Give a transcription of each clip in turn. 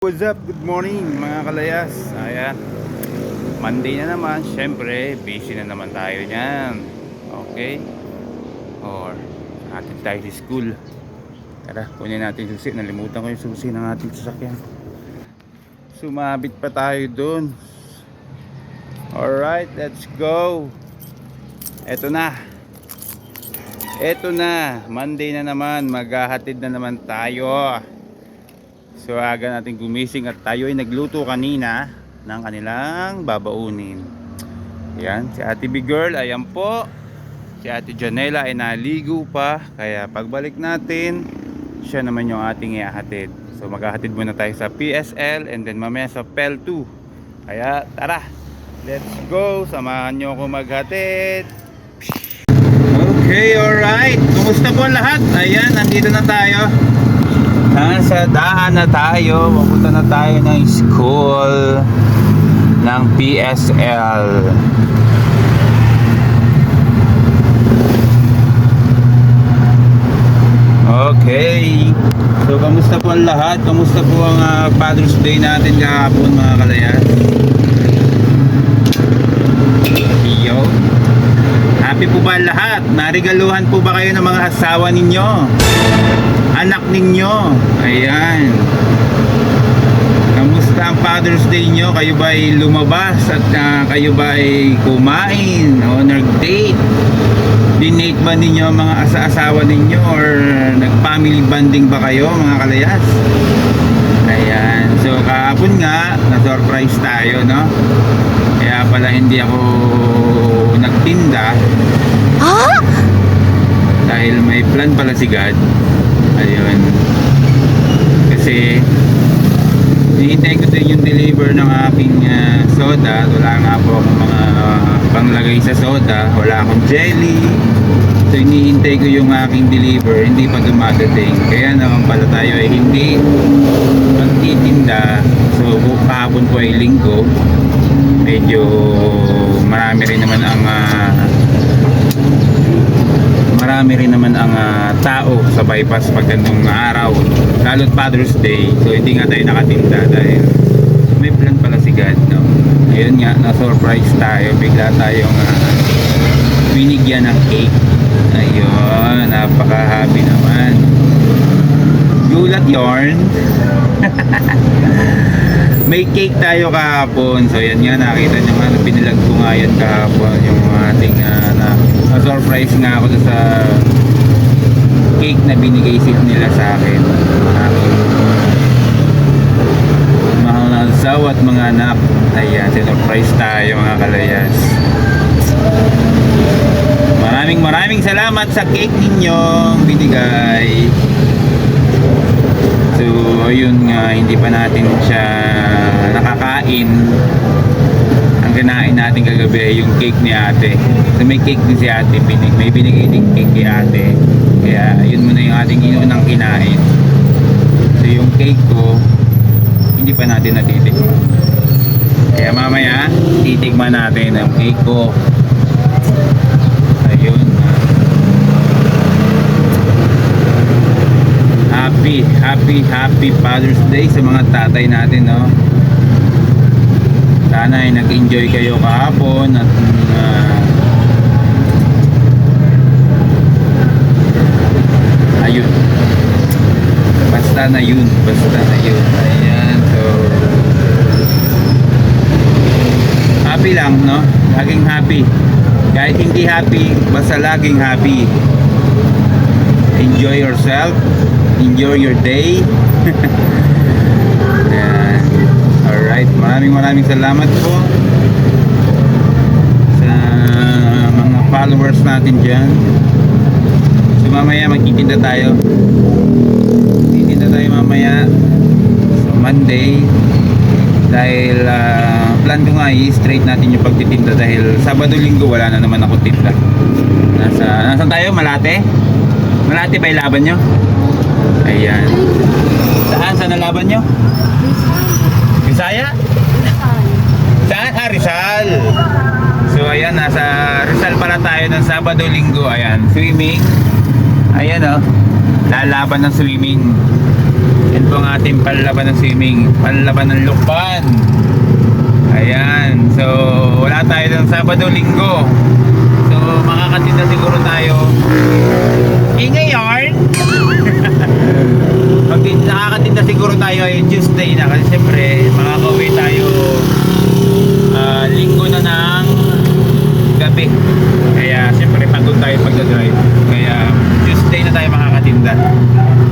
What's up? Good morning mga kalayas. Ayan, Monday na naman. Syempre, busy na naman tayo niyan. Okay? Or atin tayo sa school. Tara, kunin natin yung susi. Nalimutan ko yung susi ng ating sasakyan. Sumabit pa tayo dun. Alright, let's go. Eto na. Eto na. Monday na naman. Maghahatid na naman tayo. So aga natin gumising at tayo ay nagluto kanina ng kanilang babaunin. Ayan, si Ate Big Girl, ayan po. Si Ate Janela ay naligo pa. Kaya pagbalik natin, siya naman yung ating ihahatid. So maghahatid muna tayo sa PSL and then mamaya sa PEL 2. Kaya tara, let's go. Samahan nyo ako maghatid. Okay, alright. Kumusta po lahat? Ayan, nandito na tayo. Nasa daan na tayo. Mapunta na tayo ng school ng PSL. Okay. So kamusta po ang lahat? Kamusta po ang Father's Day natin kahapon mga kalayas? Yo. Happy po ba lahat? Narigaluhan po ba kayo ng mga asawa ninyo? Anak ninyo? Ayan. Kamusta ang Father's Day nyo? Kayo ba ay lumabas at kayo ba ay kumain o nag-date? Dinate ba ninyo ang mga asawa ninyo or nag-family bonding ba kayo mga kalayas? Ayan. So kahapon nga na-surprise tayo, no? Kaya pala hindi ako nagtinda. Huh? Dahil may plan pala si God. Ayun. Kasi hinihintay ko din yung deliver ng aking soda. Wala nga po akong mga panglagay sa soda. Wala akong jelly. So hinihintay ko yung aking deliver. Hindi pa dumadating. Kaya naman pala tayo ay hindi magtitinda. So kahapon po ay linggo. Medyo marami rin naman ang tao sa bypass pag ganung araw, lalo't Father's Day. So hindi nga tayo nakatinda dahil may plan pala si God, no? Ayun nga, na-surprise tayo. Bigla tayong binigyan ng cake. Ayun, napaka-happy naman. Gulat yarn. May cake tayo kahapon. So yan nga, nakita nyo nga, pinilag ko nga yan kahapon yung ating na-surprise nga ako sa cake na binigay nila sa akin. Mga nasaw at mga anak. Ayan, sinurprise tayo mga kalayas. Maraming salamat sa cake ninyong binigay. So ayun nga, hindi pa natin siya nakakain. Ang kinain natin kagabi ay yung cake ni ate. So may cake din si ate, may binigay din cake kay ate. Kaya yun muna yung ating inunang kinain. So yung cake ko hindi pa natin natitikman. Kaya mamaya titikman natin ang cake ko. Ayun. Happy Father's Day sa mga tatay natin, no? Sana ay nag-enjoy kayo kahapon at ayun. Basta na yun. Ayan, so happy lang, no? Laging happy. Kahit hindi happy, basta laging happy. Enjoy yourself. Enjoy your day. Ayan. Alright, maraming salamat po sa mga followers natin dyan. So mamaya magtitinda tayo. Mamaya so Monday. Dahil plan ko nga i-straight natin yung pagtitinda. Dahil Sabado Linggo wala na naman ako tinda. Nasaan tayo? Malate? Malate ba ilaban nyo? Ayan. Saan nalaban nyo? Bisaya? Saan? Rizal. So ayan, nasa Rizal pala tayo ng Sabado Linggo. Ayan, swimming. Ayan, oh. lalaban ng swimming. Yan po ang ating panlaban ng swimming, panlaban ng lukban. Ayan, so wala tayo ng Sabado, Linggo. So makakatinda siguro tayo. Ngayon pag nakakatinda siguro tayo ay Tuesday na, kasi siyempre makakauwi tayo Linggo na ng gabi. Kaya siyempre pagod tayo pagdadrive. Kaya Tuesday na tayo makakatinda.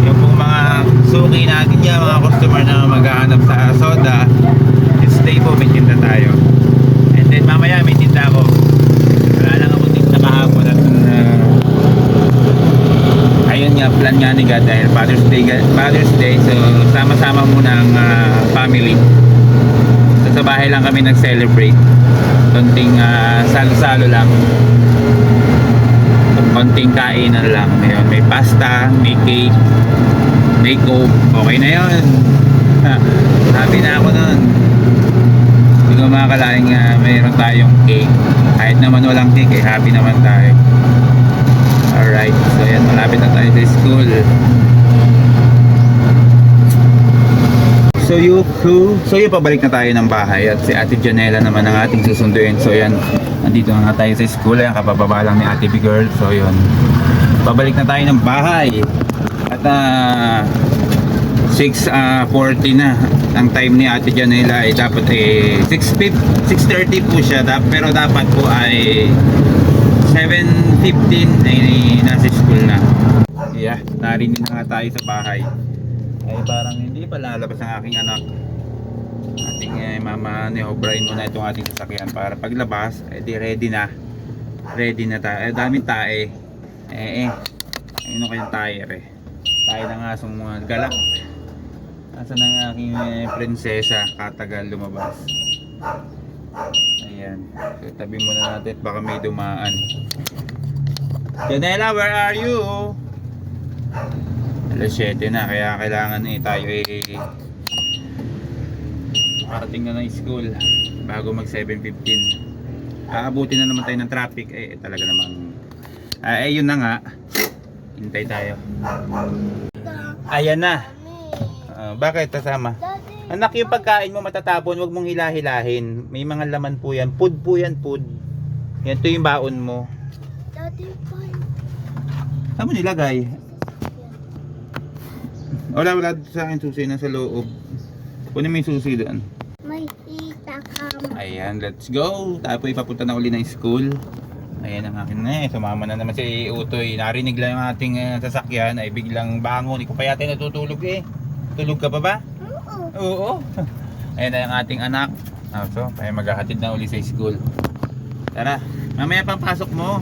Yung pong mga suki natin yan, mga customer na maghahanap sa soda, Tuesday po may tinda tayo. And then mamaya may tinda ako. Wala lang ako tinda kahapon at ayun nga, plan nga ni God dahil Father's Day, so sama-sama muna ang family. So sa bahay lang kami nag-celebrate. Konting salo-salo lang. Konting kainan lang. Ayun, may pasta, may cake, may coke. Okay na yun. Happy na ako nun. Hindi ko makakalain nga mayroon tayong cake. Kahit naman walang cake, happy naman tayo. Alright, so yan, malapit na tayo sa school. So yung pabalik na tayo ng bahay at si Ate Janela naman ang ating susunduin. So yan, nandito na nga tayo sa school. Ayan, kapababa lang ni Ate Big Girl. So yun, pabalik na tayo ng bahay. At 6:40 na ang time ni Ate Janela ay dapat 6:30 po siya, pero dapat po ay 7:15 ay nasa school na. Yeah, narinig na nga tayo sa bahay. Ay parang hindi pa lalabas ang aking anak. Ating mama ni O'Brien muna itong ating sasakyan para paglabas di ready na tayo. Daming tae. Ayun kayong tire tayo na nga sung mga galak. Asa na ang aking prinsesa, katagal lumabas. Ayan, so tabi muna natin baka may dumaan. Janela, where are you? Alas 7 na, kaya kailangan tayo parating na ng school bago mag 7:15. Aabutin na naman tayo ng traffic talaga namang yun na nga, hintay tayo. Ayan na. Bakit kasama? Anak, yung pagkain mo matatapon, wag mong hilahilahin. May mga laman po yan, food po yan, food. Yan to yung baon mo. Saan mo nilagay? Wala sa akin susi, nasa loob. Kunin mo yung susi doon. May kita ka. Ayan, let's go. Tayo po ipapunta na uli ng school. Ayan ang akin na sumama na naman si Utoy. Narinig lang yung ating sasakyan ay biglang bangon. Hindi ko pa yata natutulog Tulog ka pa ba? Oo. Ayan na yung ating anak. So, tayo maghahatid na uli sa school. Tara, mamaya pang pasok mo.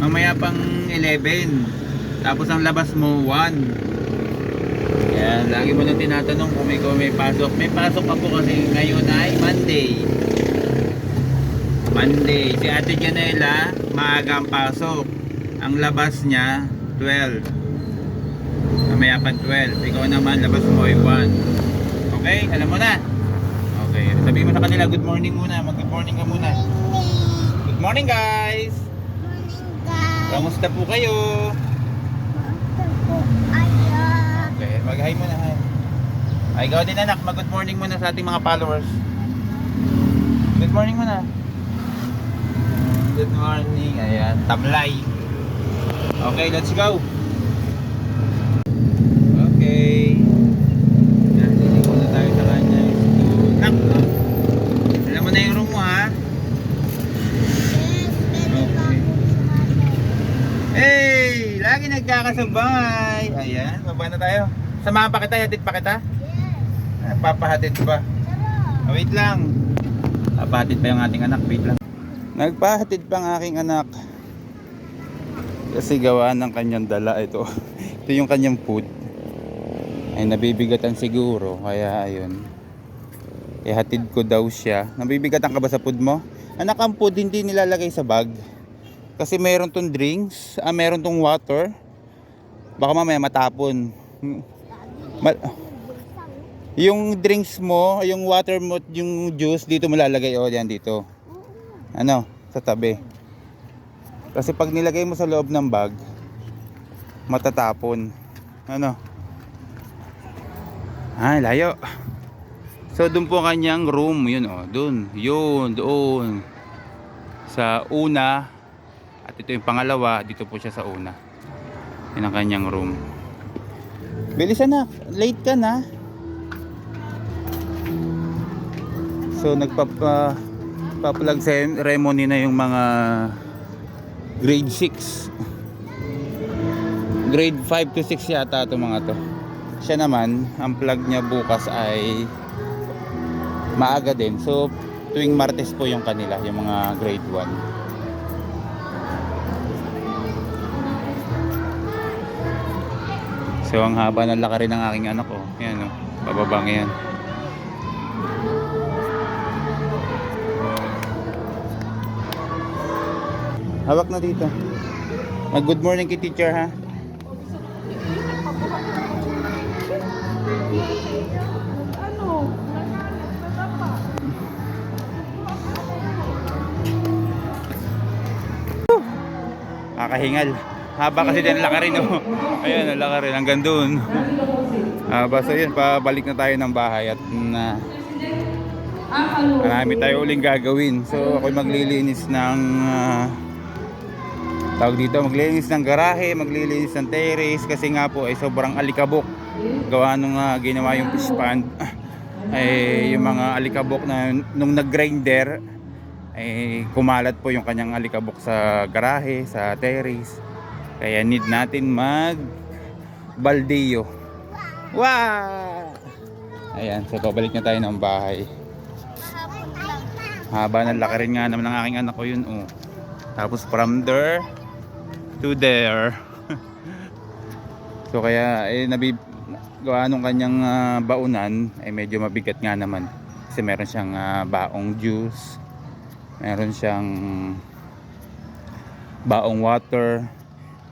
Mamaya pang 11. Tapos ang labas mo 1. Yan, lagi mo nang tinatanong kung may pasok. May pasok ako kasi ngayon ay Monday. Si Ate Janela, maaga ang pasok. Ang labas niya, 12. Mamaya pa 12. Ikaw naman, labas mo ay 1. Okay? Alam mo na? Okay. Sabihin mo sa kanila, good morning muna. Mag-good morning ka muna. Good morning, guys! Kamusta po kayo? Okay, mag-hi muna. Ay, ikaw din anak, mag-good morning muna sa ating mga followers. Good morning muna. Good morning. Ayan, tablay. Okay, let's go. Okay. Nandito na tayo sa kanya. Nak, alam mo na yung room mo, ha? Okay. Hey! Lagi nagkakasabay. Ayan, baba na tayo. Samahan pa kita, hatid pa kita? Yes. Papahatid pa. Wait lang. Papahatid pa yung ating anak, wait lang. Nagpahatid pa ang aking anak. Kasi gawa ng kanyang dala ito. Ito yung kanyang food. Ay nabibigatan siguro, kaya ayun. Ihatid ko daw siya. Nabibigatan ka ba sa food mo? Anak, ang food hindi nilalagay sa bag. Kasi meron tong drinks, meron tong water. Baka mamaya matapon. Yung drinks mo, yung water mo, yung juice dito mo lalagay yan dito. Ano, sa tabi. Kasi pag nilagay mo sa loob ng bag, matatapon. Ano? Layo. So doon po kanyang room, yun oh, doon, doon. Sa una, at ito yung pangalawa, dito po siya sa una. Yun ang kanyang room. Bilisan na, late ka na. So nagpa-plug ceremony na yung mga grade 6. Grade 5 to 6 yata ito mga to. Siya naman, ang plug niya bukas ay maaga din. So tuwing Martes po yung kanila, yung mga grade 1. So ang haba ng laka rin ng aking anak ko. Yan o, pababa ngayon. Hawak na dito. Mag-good morning kay teacher ha. Kakahingal. Haba kasi din ang laka rin oh. Ayan, ang laka rin hanggang doon. So yun, pabalik na tayo ng bahay at marami tayo uling gagawin. So ako'y maglilinis ng maglilinis ng garahe, maglilinis ng terrace kasi nga po ay sobrang alikabok. Gawa nung ginawa yung fish pond ay yung mga alikabok na nung nag-grinder ay kumalat po yung kanyang alikabok sa garahe, sa terrace. Kaya need natin mag baldeo. Wow! Ayan, so pabalik na tayo ng bahay. Haba ng laki rin nga naman ng aking anak ko yun oh. Tapos from there to there. So kaya gawa nung kanyang baunan ay medyo mabigat nga naman. Kasi meron siyang baong juice, meron siyang baong water,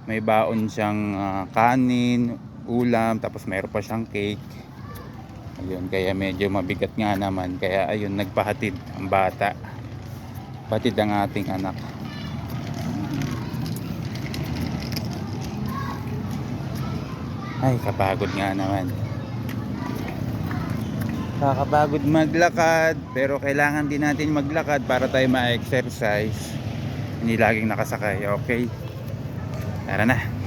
may baon siyang kanin, ulam, tapos meron pa siyang cake. Ayun, kaya medyo mabigat nga naman. Kaya ayun, nagpahatid ang bata. Patid ang ating anak. Ay, kapagod nga naman. Kakapagod maglakad, pero kailangan din natin maglakad para tayo ma-exercise. Hindi laging nakasakay, okay? Tara na.